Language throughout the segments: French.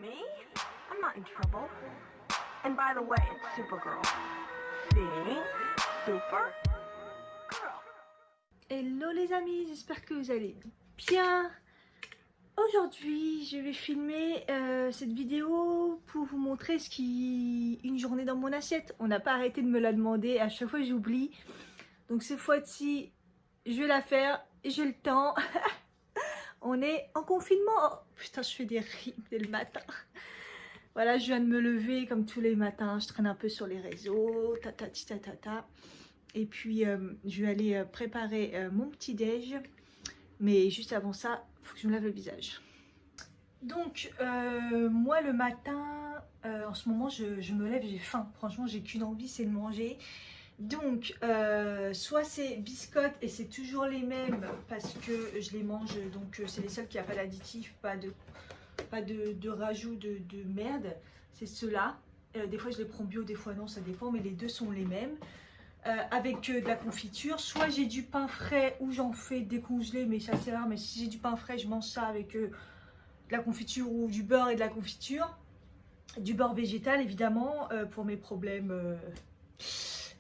me? I'm not in trouble. And by the way, it's Supergirl. See? Supergirl. Hello les amis, j'espère que vous allez bien. Aujourd'hui, je vais filmer cette vidéo pour vous montrer une journée dans mon assiette. On n'a pas arrêté de me la demander, à chaque fois j'oublie. Donc cette fois-ci, je vais la faire, j'ai le temps. On est en confinement. Oh, putain, je fais des rimes dès le matin. Voilà, je viens de me lever comme tous les matins. Je traîne un peu sur les réseaux. Et puis, je vais aller préparer mon petit-déj. Mais juste avant ça, il faut que je me lave le visage. Donc, moi, le matin, en ce moment, je me lève, j'ai faim. Franchement, j'ai qu'une envie, c'est de manger. Donc, soit c'est biscottes et c'est toujours les mêmes parce que je les mange, donc c'est les seuls qui n'ont pas d'additifs, pas de rajout de merde. C'est ceux-là. Des fois je les prends bio, des fois non, ça dépend, mais les deux sont les mêmes. Avec de la confiture, soit j'ai du pain frais ou j'en fais décongelé, mais ça c'est rare. Mais si j'ai du pain frais, je mange ça avec de la confiture ou du beurre et de la confiture. Du beurre végétal évidemment pour mes problèmes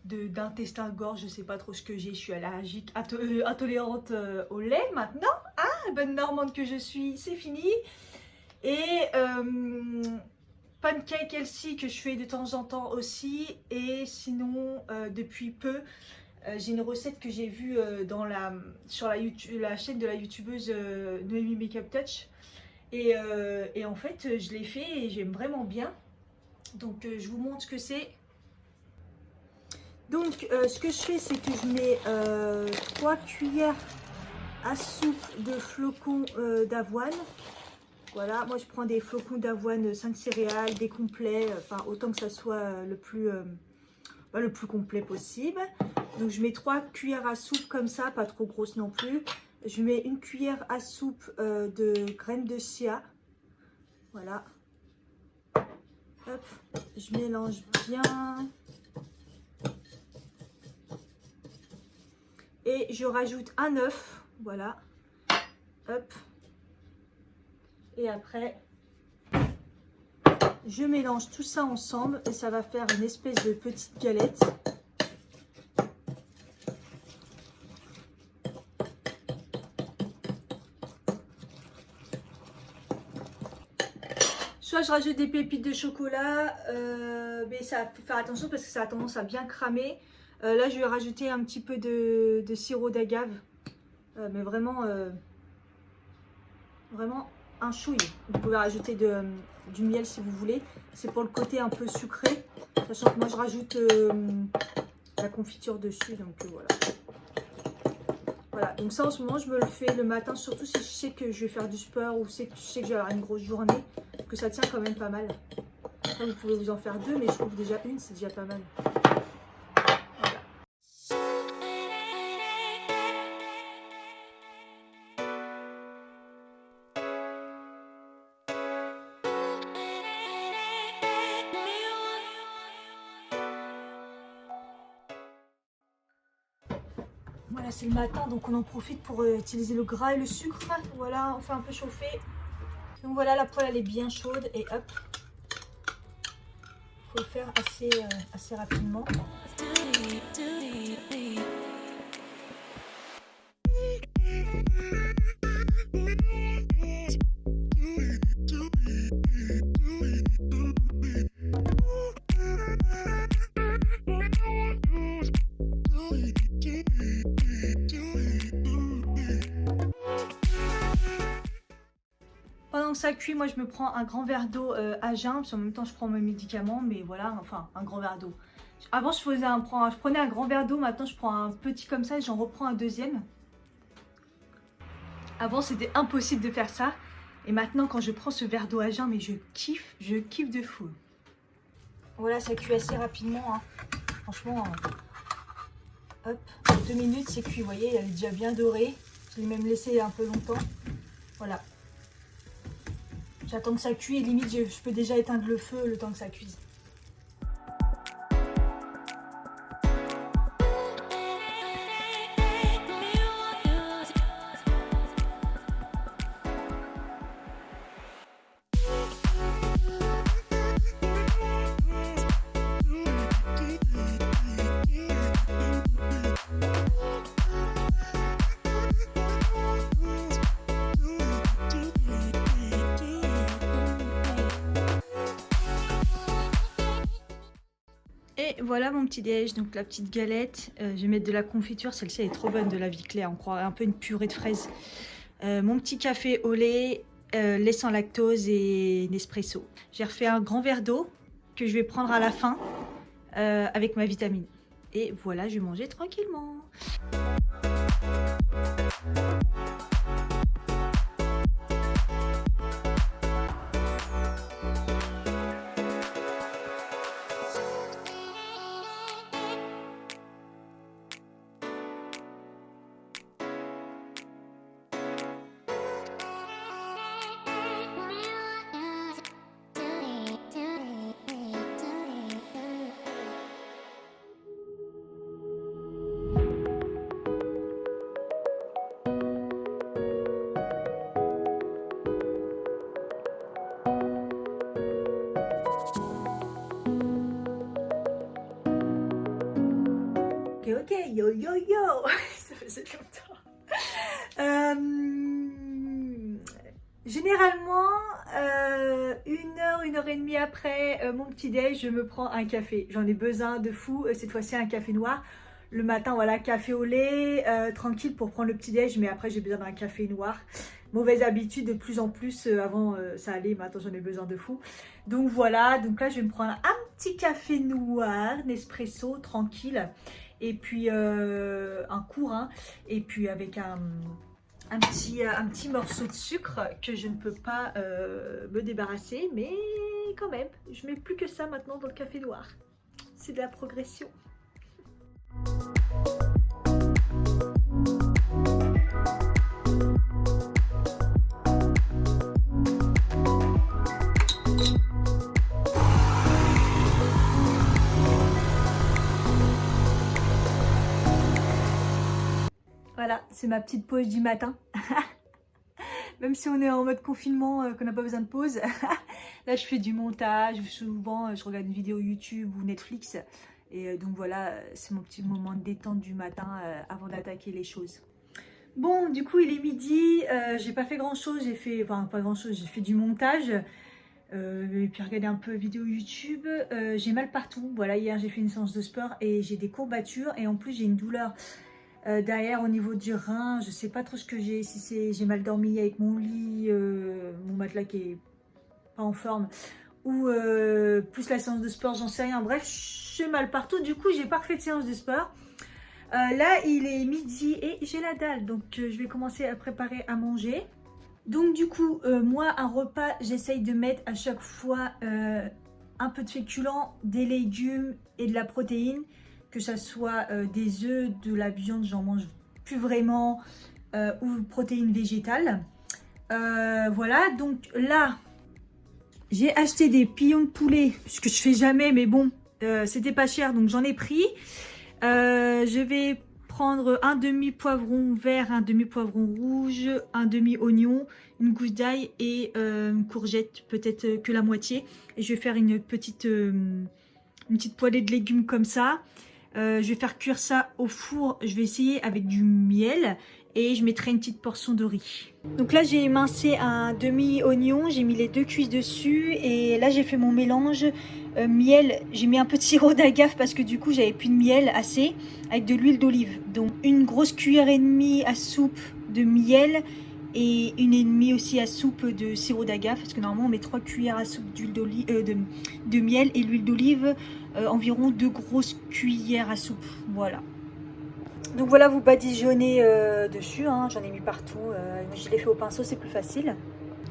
d'intestin, de gorge, je sais pas trop ce que j'ai, je suis allergique, intolérante au lait maintenant, ah, bonne normande que je suis, c'est fini. Et pancake healthy que je fais de temps en temps aussi. Et sinon depuis peu j'ai une recette que j'ai vue sur la chaîne de la youtubeuse Noémie Makeup Touch et en fait je l'ai fait et j'aime vraiment bien, donc je vous montre ce que c'est. Donc ce que je fais, c'est que je mets 3 cuillères à soupe de flocons d'avoine. Voilà, moi je prends des flocons d'avoine 5 céréales, des complets, enfin autant que ça soit le plus complet possible. Donc je mets 3 cuillères à soupe comme ça, pas trop grosses non plus. Je mets 1 cuillère à soupe de graines de chia. Voilà. Hop, je mélange bien. Et je rajoute un œuf, voilà, hop, et après, je mélange tout ça ensemble et ça va faire une espèce de petite galette. Soit je rajoute des pépites de chocolat, mais ça faut faire attention parce que ça a tendance à bien cramer. Là, je vais rajouter un petit peu de sirop d'agave, mais vraiment un chouille. Vous pouvez rajouter du miel si vous voulez. C'est pour le côté un peu sucré, sachant que moi je rajoute la confiture dessus, donc voilà. Voilà, donc ça en ce moment je me le fais le matin, surtout si je sais que je vais faire du sport ou je sais que je vais avoir une grosse journée, que ça tient quand même pas mal. Après, vous pouvez vous en faire 2, mais je trouve déjà une, c'est déjà pas mal. Voilà, c'est le matin, donc on en profite pour utiliser le gras et le sucre. Voilà, on fait un peu chauffer. Donc voilà, la poêle elle est bien chaude et hop. Il faut le faire assez rapidement. Pendant que ça cuit, moi je me prends un grand verre d'eau à jeun, parce qu'en même temps je prends mes médicaments, mais voilà, enfin un grand verre d'eau. Avant je prenais un grand verre d'eau, maintenant je prends un petit comme ça et j'en reprends un deuxième. Avant c'était impossible de faire ça, et maintenant quand je prends ce verre d'eau à jeun, mais je kiffe de fou. Voilà, ça cuit assez rapidement, hein. Franchement, hop, 2 minutes c'est cuit, vous voyez, elle est déjà bien dorée. Je l'ai même laissé un peu longtemps, voilà. J'attends que ça cuise et limite je peux déjà éteindre le feu le temps que ça cuise. voilà mon petit déj, donc la petite galette. Je vais mettre de la confiture, celle-ci elle est trop bonne, de la vie claire, on croit un peu une purée de fraises. Mon petit café au lait, lait sans lactose et Nespresso. J'ai refait un grand verre d'eau que je vais prendre à la fin avec ma vitamine. Et voilà, je vais manger tranquillement. Ok, yo yo yo, ça faisait longtemps. Généralement, 1 heure et demie après mon petit déj, je me prends un café. J'en ai besoin de fou, cette fois-ci un café noir. Le matin, voilà, café au lait, tranquille pour prendre le petit déj, mais après j'ai besoin d'un café noir. Mauvaise habitude de plus en plus, avant ça allait, maintenant j'en ai besoin de fou. Donc voilà, donc là je vais me prendre un petit café noir, Nespresso, tranquille. Et puis un court, hein, et puis avec un petit morceau de sucre que je ne peux pas me débarrasser, mais quand même, je mets plus que ça maintenant dans le café noir. C'est de la progression. Voilà, c'est ma petite pause du matin. Même si on est en mode confinement, qu'on n'a pas besoin de pause. Là, je fais du montage. Souvent, je regarde une vidéo YouTube ou Netflix. Et donc voilà, c'est mon petit moment de détente du matin avant d'attaquer les choses. Bon, du coup, il est midi. J'ai pas fait grand-chose. J'ai fait, enfin, pas grand-chose. J'ai fait du montage. Et puis regarder un peu vidéo YouTube. J'ai mal partout. Voilà, hier, j'ai fait une séance de sport et j'ai des courbatures. Et en plus, j'ai une douleur derrière au niveau du rein. Je sais pas trop ce que j'ai, si j'ai mal dormi avec mon lit, mon matelas qui est pas en forme, ou plus la séance de sport, j'en sais rien. Bref, j'ai mal partout, du coup j'ai pas refait de séance de sport. Là il est midi et j'ai la dalle, donc je vais commencer à préparer à manger. Donc du coup moi un repas, j'essaye de mettre à chaque fois un peu de féculents, des légumes et de la protéine. Que ça soit des œufs, de la viande, j'en mange plus vraiment, ou protéines végétales. Voilà, donc là, j'ai acheté des pilons de poulet, ce que je fais jamais, mais bon, c'était pas cher, donc j'en ai pris. Je vais prendre un demi-poivron vert, un demi-poivron rouge, un demi-oignon, une gousse d'ail et une courgette, peut-être que la moitié. Et je vais faire une petite poêlée de légumes comme ça. Je vais faire cuire ça au four, je vais essayer avec du miel et je mettrai une petite portion de riz. Donc là j'ai émincé un demi-oignon, j'ai mis les 2 cuisses dessus et là j'ai fait mon mélange miel. J'ai mis un peu de sirop d'agave parce que du coup j'avais plus de miel assez, avec de l'huile d'olive. Donc une grosse cuillère et demie à soupe de miel et 1,5 aussi à soupe de sirop d'agave, parce que normalement on met 3 cuillères à soupe d'huile d'olive, de miel, et l'huile d'olive environ 2 grosses cuillères à soupe. Voilà. Donc voilà, vous badigeonnez dessus, hein, j'en ai mis partout. Je l'ai fait au pinceau, c'est plus facile.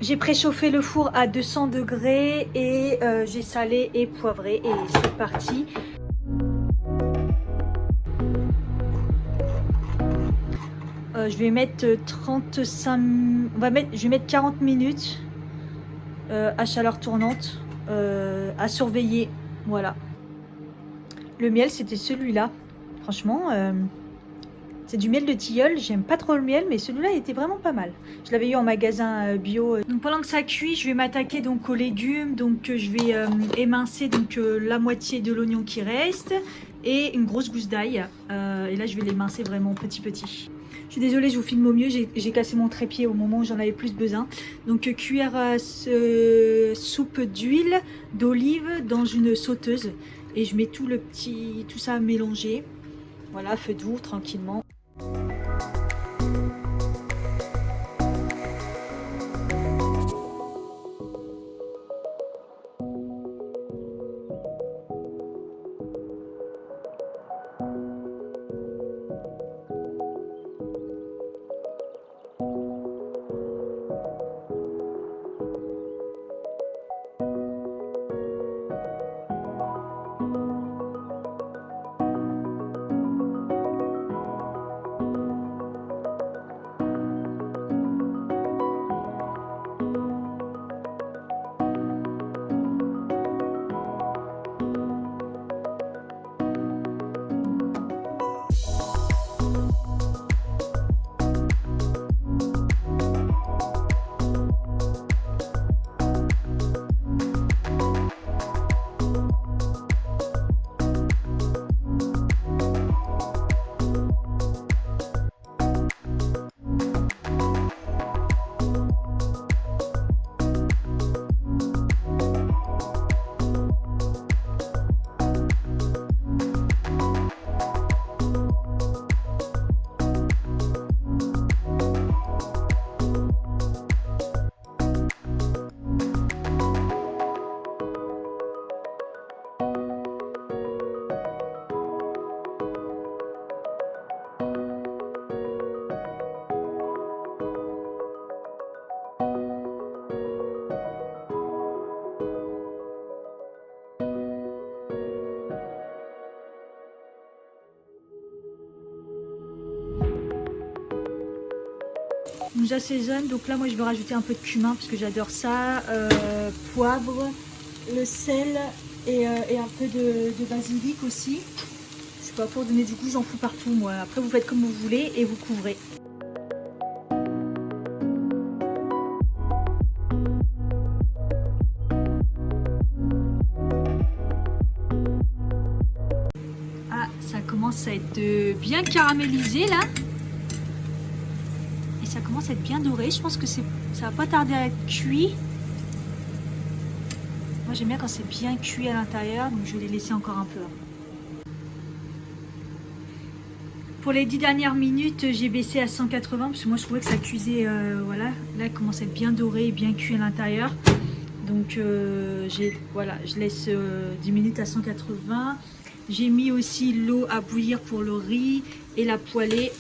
J'ai préchauffé le four à 200 degrés et j'ai salé et poivré et c'est parti. Je vais mettre 35, je vais mettre 40 minutes à chaleur tournante à surveiller. Voilà. Le miel, c'était celui-là. Franchement, c'est du miel de tilleul. J'aime pas trop le miel, mais celui-là était vraiment pas mal. Je l'avais eu en magasin bio. Donc pendant que ça cuit, je vais m'attaquer donc aux légumes. Donc je vais émincer donc la moitié de l'oignon qui reste et une grosse gousse d'ail. Et là, je vais l'émincer vraiment petit. Je suis désolée, je vous filme au mieux, j'ai cassé mon trépied au moment où j'en avais plus besoin. Donc cuillère soupe d'huile d'olive dans une sauteuse. et je mets tout ça à mélanger. Voilà, feu doux, tranquillement. J'assaisonne, donc là moi je vais rajouter un peu de cumin parce que j'adore ça, poivre, le sel et un peu de basilic aussi. Je sais pas, pour donner du goût j'en fous partout moi. Après vous faites comme vous voulez et vous couvrez. Ah, ça commence à être bien caramélisé là. Ça commence à être bien doré, je pense que ça va pas tarder à être cuit. Moi j'aime bien quand c'est bien cuit à l'intérieur, donc je vais les laisser encore un peu. Pour les 10 dernières minutes, j'ai baissé à 180 parce que moi je trouvais que ça cuisait, voilà, là il commence à être bien doré et bien cuit à l'intérieur. Donc voilà, je laisse 10 minutes à 180. J'ai mis aussi l'eau à bouillir pour le riz et la poêlée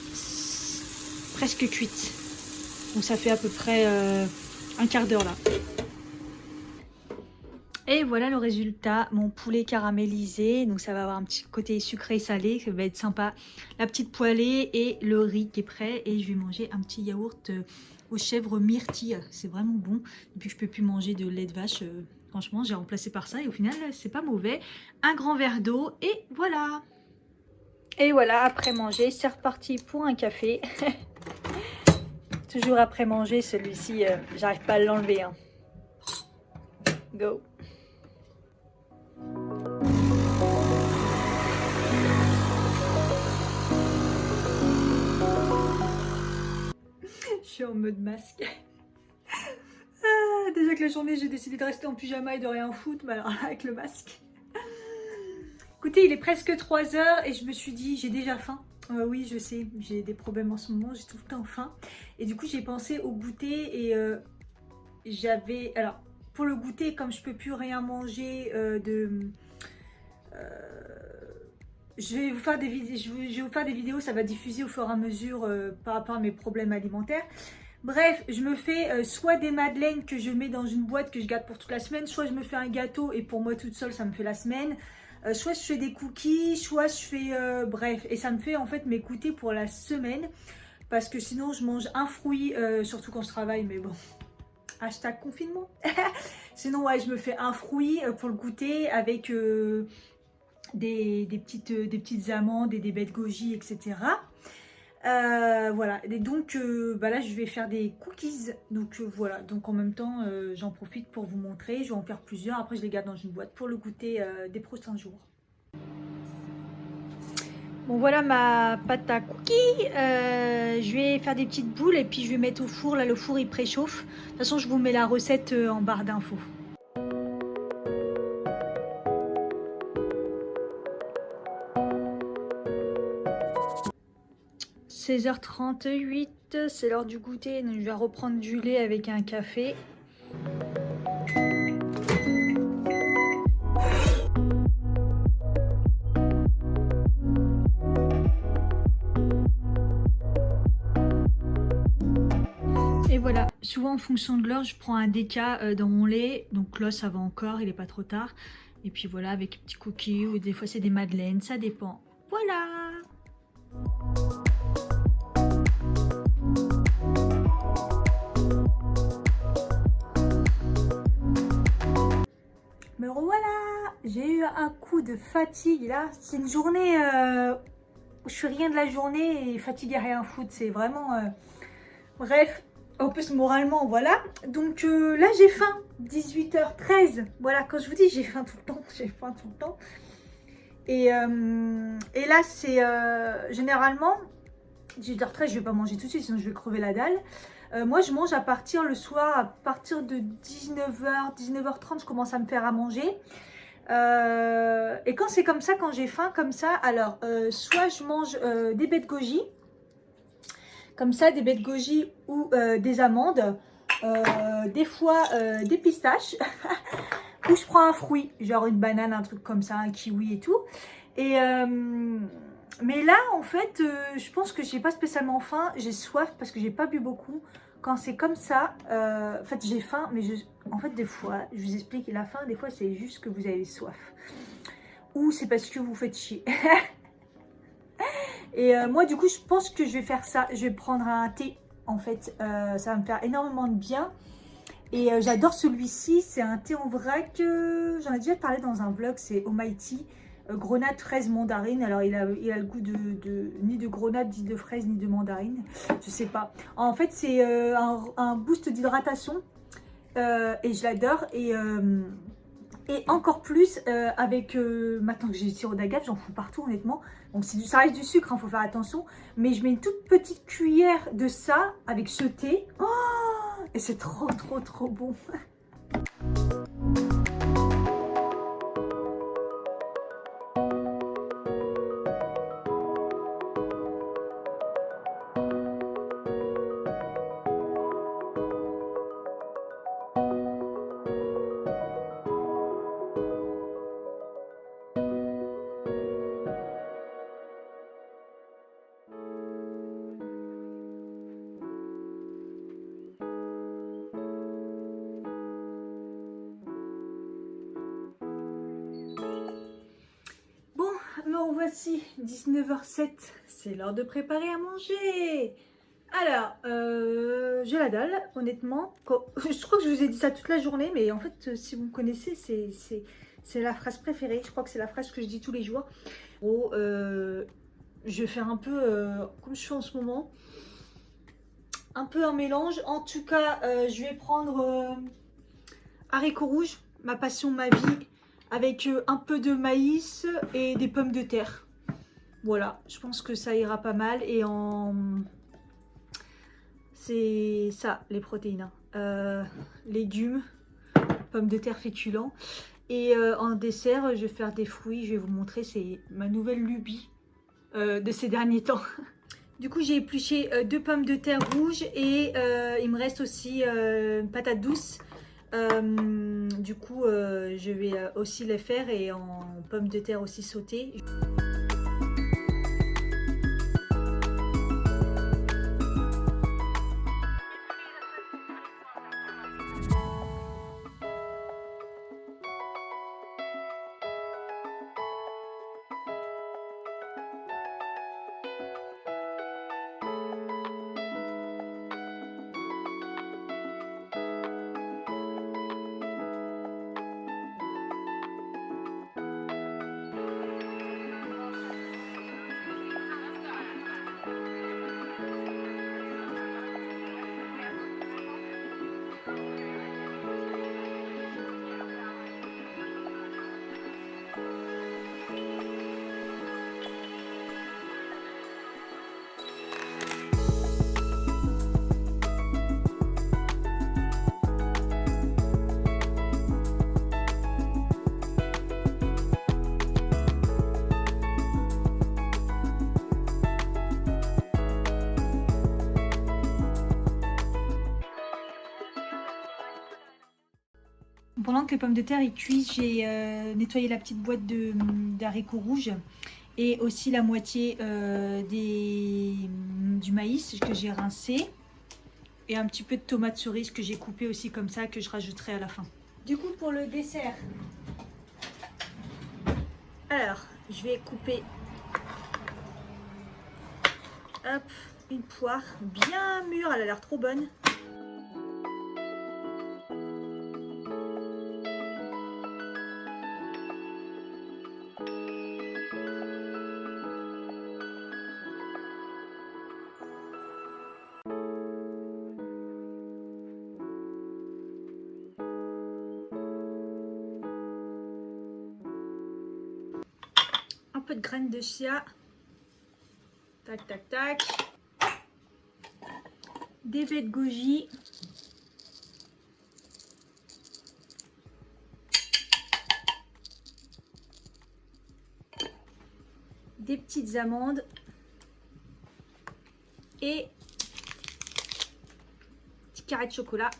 presque cuite. Donc ça fait à peu près un quart d'heure là. Et voilà le résultat, mon poulet caramélisé. Donc ça va avoir un petit côté sucré salé, ça va être sympa. La petite poêlée et le riz qui est prêt. Et je vais manger un petit yaourt aux chèvres myrtilles. C'est vraiment bon. Depuis que je peux plus manger de lait de vache, franchement j'ai remplacé par ça. Et au final c'est pas mauvais. Un grand verre d'eau et voilà. Et voilà, après manger, c'est reparti pour un café. Toujours après manger, celui-ci, j'arrive pas à l'enlever. Hein. Go. Je suis en mode masque. Déjà que la journée, j'ai décidé de rester en pyjama et de rien foutre, mais alors avec le masque. Écoutez, il est presque 3 h et je me suis dit, j'ai déjà faim. Oui, je sais, j'ai des problèmes en ce moment, j'ai tout le temps faim. Et du coup, j'ai pensé au goûter et j'avais... Alors, pour le goûter, comme je peux plus rien manger je vais vous faire des vidéos, ça va diffuser au fur et à mesure par rapport à mes problèmes alimentaires. Bref, je me fais soit des madeleines que je mets dans une boîte que je garde pour toute la semaine, soit je me fais un gâteau et pour moi toute seule, ça me fait la semaine. Soit je fais des cookies, soit je fais... bref, et ça me fait en fait m'écouter pour la semaine. Parce que sinon je mange un fruit, surtout quand je travaille, mais bon, hashtag confinement. Sinon ouais, je me fais un fruit pour le goûter avec des petites amandes et des baies de goji, etc. Voilà, et donc bah là je vais faire des cookies, donc voilà, donc en même temps j'en profite pour vous montrer, je vais en faire plusieurs, après je les garde dans une boîte pour le goûter des prochains jours. Bon voilà ma pâte à cookies, je vais faire des petites boules et puis je vais mettre au four, là le four il préchauffe, de toute façon je vous mets la recette en barre d'infos. 16h38, c'est l'heure du goûter, donc je vais reprendre du lait avec un café. Et voilà, souvent en fonction de l'heure, je prends un déca dans mon lait, donc là ça va encore, il n'est pas trop tard. Et puis voilà, avec des petits cookies ou des fois c'est des madeleines, ça dépend. Voilà! Me revoilà! J'ai eu un coup de fatigue là. C'est une journée où je fais rien de la journée et fatigue à rien foutre. C'est vraiment... Bref, en plus moralement, voilà. Donc là j'ai faim. 18h13. Voilà, quand je vous dis j'ai faim tout le temps. J'ai faim tout le temps. Et là c'est généralement 18h13, je vais pas manger tout de suite sinon je vais crever la dalle. Moi je mange à partir le soir, à partir de 19h, 19h30 je commence à me faire à manger. Et quand c'est comme ça, quand j'ai faim comme ça, alors soit je mange des baies de goji, comme ça, des baies de goji ou des amandes, des fois des pistaches, ou je prends un fruit, genre une banane, un truc comme ça, un kiwi et tout. Et mais là, en fait, je pense que j'ai pas spécialement faim, j'ai soif parce que j'ai pas bu beaucoup. Quand c'est comme ça, en fait, j'ai faim, mais en fait, des fois, je vous explique, la faim, des fois, c'est juste que vous avez soif. Ou c'est parce que vous faites chier. Et moi, du coup, je pense que je vais faire ça. Je vais prendre un thé, en fait. Ça va me faire énormément de bien. Et j'adore celui-ci. C'est un thé en vrac. J'en ai déjà parlé dans un vlog. C'est Almighty. Grenade, fraise, mandarine. Alors, il a le goût ni de grenade, ni de fraise, ni de mandarine. Je sais pas. En fait, c'est un boost d'hydratation. Et je l'adore. Et encore plus avec, maintenant que j'ai le sirop d'agave, j'en fous partout honnêtement. Donc ça reste du sucre, il faut faire attention. Mais je mets une toute petite cuillère de ça avec ce thé. Oh, et c'est trop trop trop bon. Me voici, 19h07, c'est l'heure de préparer à manger. Alors, j'ai la dalle, honnêtement. Je crois que je vous ai dit ça toute la journée, mais en fait, si vous me connaissez, c'est la phrase préférée. Je crois que c'est la phrase que je dis tous les jours. Bon, je vais faire un peu comme je fais en ce moment. Un peu un mélange. En tout cas, je vais prendre haricots rouges, ma passion, ma vie, avec un peu de maïs et des pommes de terre. Voilà, je pense que ça ira pas mal. Et c'est ça, les protéines. Légumes, pommes de terre féculents. Et en dessert, je vais faire des fruits. Je vais vous montrer, c'est ma nouvelle lubie de ces derniers temps. Du coup, j'ai épluché 2 pommes de terre rouges et il me reste aussi une patate douce. Du coup, je vais aussi les faire et en pommes de terre aussi sautées. Pendant que les pommes de terre ils cuisent, j'ai nettoyé la petite boîte d'haricots rouges et aussi la moitié du maïs que j'ai rincé et un petit peu de tomates cerises que j'ai coupé aussi comme ça, que je rajouterai à la fin. Du coup, pour le dessert, alors je vais couper hop, une poire bien mûre, elle a l'air trop bonne. Un peu de graines de chia. Tac, tac, tac. Des baies de goji. Des petites amandes. Et petit carré de chocolat.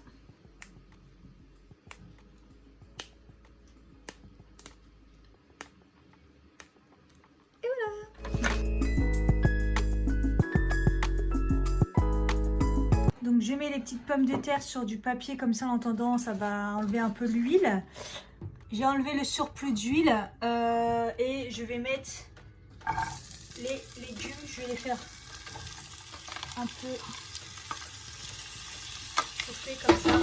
Donc je mets les petites pommes de terre sur du papier comme ça, en attendant ça va enlever un peu l'huile. J'ai enlevé le surplus d'huile et je vais mettre les légumes, je vais les faire un peu chauffer comme ça.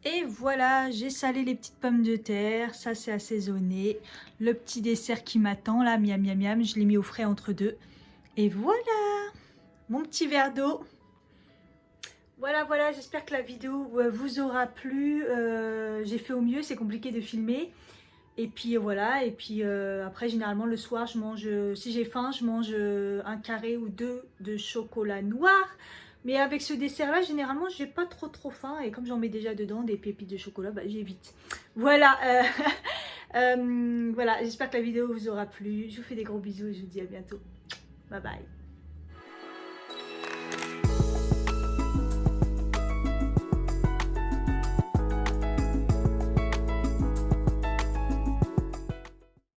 Et voilà, j'ai salé les petites pommes de terre, ça c'est assaisonné. Le petit dessert qui m'attend là, miam miam miam, je l'ai mis au frais entre deux. Et voilà, mon petit verre d'eau. Voilà, j'espère que la vidéo vous aura plu. J'ai fait au mieux, c'est compliqué de filmer. Et puis voilà, et puis après généralement le soir je mange, si j'ai faim, je mange un carré ou deux de chocolat noir. Mais avec ce dessert là, généralement j'ai pas trop faim. Et comme j'en mets déjà dedans des pépites de chocolat, bah, j'évite. Voilà, voilà, j'espère que la vidéo vous aura plu. Je vous fais des gros bisous et je vous dis à bientôt. Bye bye.